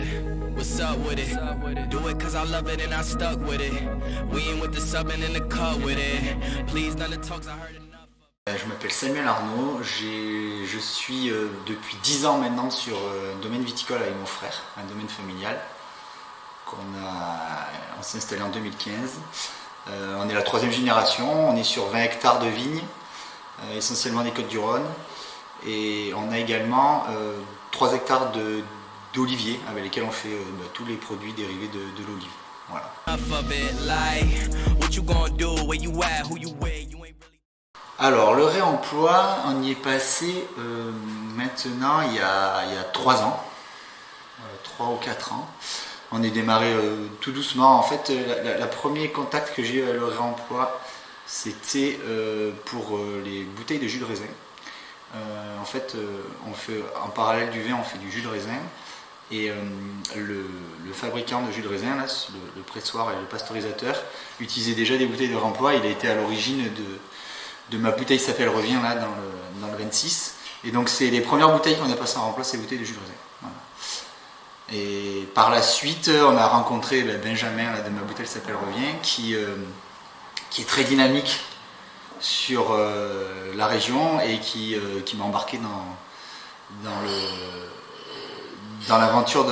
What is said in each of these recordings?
it? What's up with it? Do it cause I love it and I stuck with it. We ain't with the subbing in the cut with it. Please none of the talks I heard enough. Je m'appelle Samuel Arnaud, je suis depuis 10 ans maintenant sur un domaine viticole avec mon frère, un domaine familial. On s'est installé en 2015. On est la troisième génération, on est sur 20 hectares de vignes, essentiellement des Côtes-du-Rhône. Et on a également 3 hectares d'oliviers avec lesquels on fait tous les produits dérivés de l'olive. Voilà. Alors le réemploi, on y est passé maintenant il y a 3 ans, 3 ou 4 ans. On est démarré tout doucement. En fait, le premier contact que j'ai eu avec le réemploi, c'était pour les bouteilles de jus de raisin. En fait, en parallèle du vin, on fait du jus de raisin. Et le fabricant de jus de raisin, là, le pressoir et le pasteurisateur, utilisait déjà des bouteilles de réemploi. Il a été à l'origine de ma bouteille s'appelle Revient là dans le 26. Et donc c'est les premières bouteilles qu'on a passées en remploi, ces bouteilles de jus de raisin. Voilà. Et par la suite, on a rencontré Benjamin là, de ma bouteille s'appelle Revient, qui est très dynamique sur la région et qui m'a embarqué dans l'aventure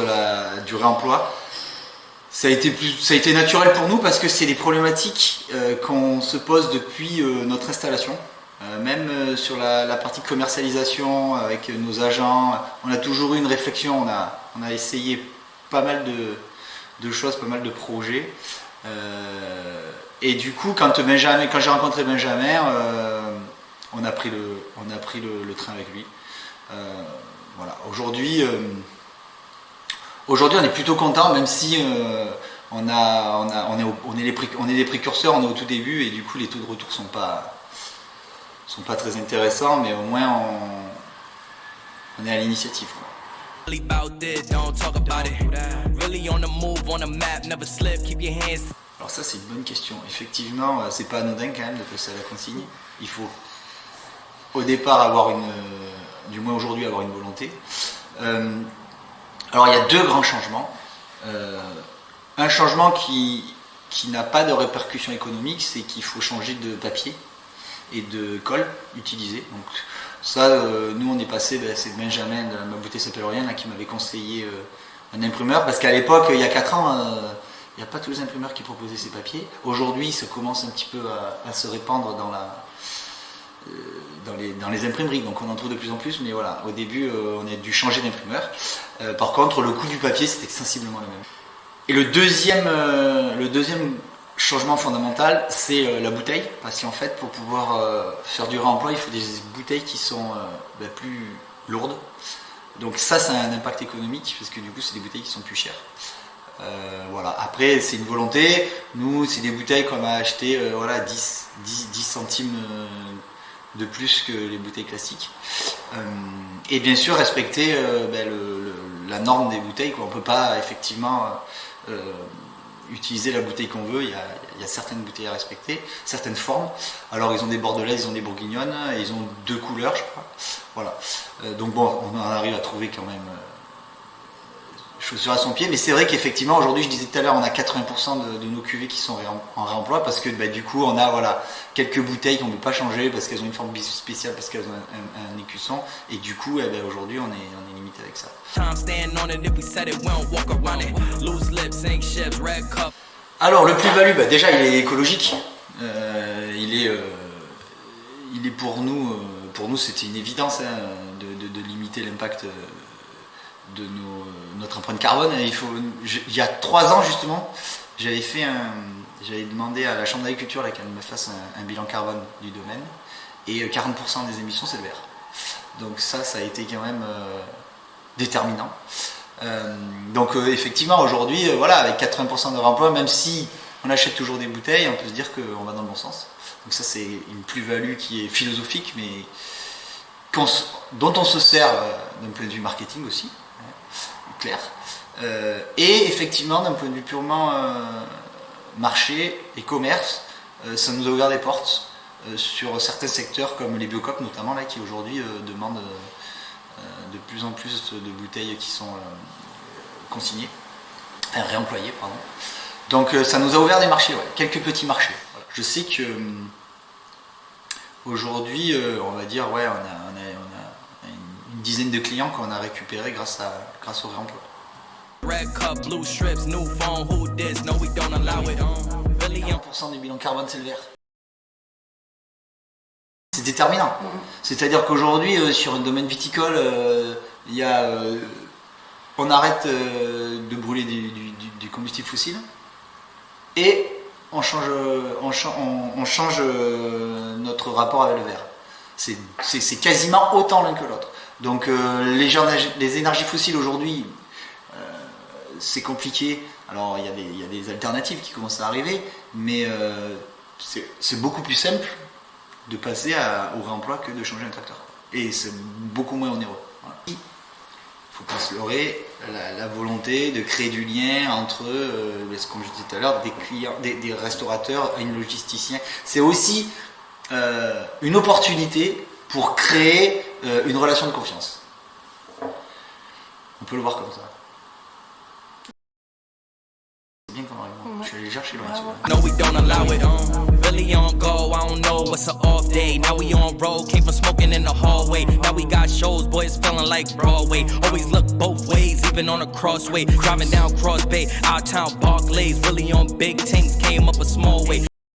du réemploi. Ça a été naturel pour nous parce que c'est des problématiques qu'on se pose depuis notre installation. Même sur la partie commercialisation avec nos agents, on a toujours eu une réflexion, on a essayé pas mal de choses, pas mal de projets. Et du coup, quand j'ai rencontré Benjamin, on a pris le train avec lui. Voilà. Aujourd'hui, on est plutôt content, même si on est des précurseurs, on est au tout début et du coup les taux de retour sont pas très intéressants, mais au moins on est à l'initiative. Alors ça c'est une bonne question. Effectivement, c'est pas anodin quand même de passer à la consigne. Il faut au départ du moins aujourd'hui avoir une volonté. Alors il y a 2 grands changements. Un changement qui n'a pas de répercussion économique, c'est qu'il faut changer de papier et de colle utilisé. Donc ça, nous on est passé, c'est Benjamin de ma bouteille s'appelle Rien qui m'avait conseillé un imprimeur, parce qu'à l'époque, il y a 4 ans, il n'y a pas tous les imprimeurs qui proposaient ces papiers. Aujourd'hui, ça commence un petit peu à se répandre dans les imprimeries, donc on en trouve de plus en plus, mais voilà, au début on a dû changer d'imprimeur. Par contre, le coût du papier c'était sensiblement le même. Et le deuxième changement fondamental, c'est la bouteille, parce qu'en fait, pour pouvoir faire du réemploi, il faut des bouteilles qui sont plus lourdes. Donc ça a un impact économique, parce que du coup, c'est des bouteilles qui sont plus chères. Voilà. Après, c'est une volonté. Nous, c'est des bouteilles qu'on a achetées 10 centimes de plus que les bouteilles classiques. Et bien sûr, respecter la norme des bouteilles, quoi. On ne peut pas effectivement utiliser la bouteille qu'on veut. Il y a certaines bouteilles à respecter, certaines formes. Alors ils ont des bordelaises, ils ont des bourguignonnes, et ils ont 2 couleurs, je crois. Voilà. Donc bon, on en arrive à trouver quand même chaussure à son pied, mais c'est vrai qu'effectivement aujourd'hui, je disais tout à l'heure, on a 80% de nos cuvées qui sont en réemploi, parce que du coup on a quelques bouteilles qu'on ne peut pas changer parce qu'elles ont une forme spéciale, parce qu'elles ont un écusson, et du coup aujourd'hui on est limité avec ça. Alors le plus-value, déjà il est écologique, il est pour nous c'était une évidence de limiter l'impact de notre empreinte carbone. Il y a 3 ans justement, j'avais demandé à la Chambre d'agriculture qu'elle me fasse un bilan carbone du domaine, et 40% des émissions c'est le verre. Donc ça a été quand même déterminant. Donc effectivement aujourd'hui, avec 80% de réemploi, même si on achète toujours des bouteilles, on peut se dire qu'on va dans le bon sens. Donc ça c'est une plus-value qui est philosophique, mais dont on se sert d'un point de vue marketing aussi, clair. Et effectivement d'un point de vue purement marché et commerce, ça nous a ouvert des portes sur certains secteurs comme les biocoop notamment, qui aujourd'hui demandent de plus en plus de bouteilles qui sont consignés, enfin réemployés, pardon. Donc ça nous a ouvert des marchés, ouais, quelques petits marchés. Voilà. Je sais que aujourd'hui, on va dire, ouais, on a une dizaine de clients qu'on a récupérés grâce au réemploi. Red cup, blue strips, new phone, who this? No, we don't allow it. Really 1% du bilan carbone, c'est le vert. C'est déterminant. C'est-à-dire qu'aujourd'hui, sur un domaine viticole, on arrête de brûler du combustible fossile et on change notre rapport avec le verre. C'est quasiment autant l'un que l'autre. Donc les énergies fossiles aujourd'hui, c'est compliqué. Alors il y a des alternatives qui commencent à arriver, mais c'est beaucoup plus simple de passer au réemploi que de changer un tracteur. Et c'est beaucoup moins onéreux. Voilà. Il ne faut pas se leurrer, la volonté de créer du lien entre, comme je disais tout à l'heure, des clients, des restaurateurs et une logisticiens. C'est aussi une opportunité pour créer une relation de confiance. On peut le voir comme ça. C'est bien comme argument. Je suis allé chercher loin dessus. no, we don't allow it. Really on go, I don't know what's an off day. Now we on road, came from smoking in the hallway. Now we got shows, boys feeling like Broadway. Always look both ways, even on a crossway. Driving down Cross Bay, out town Barclays. Really on big tanks, came up a small way.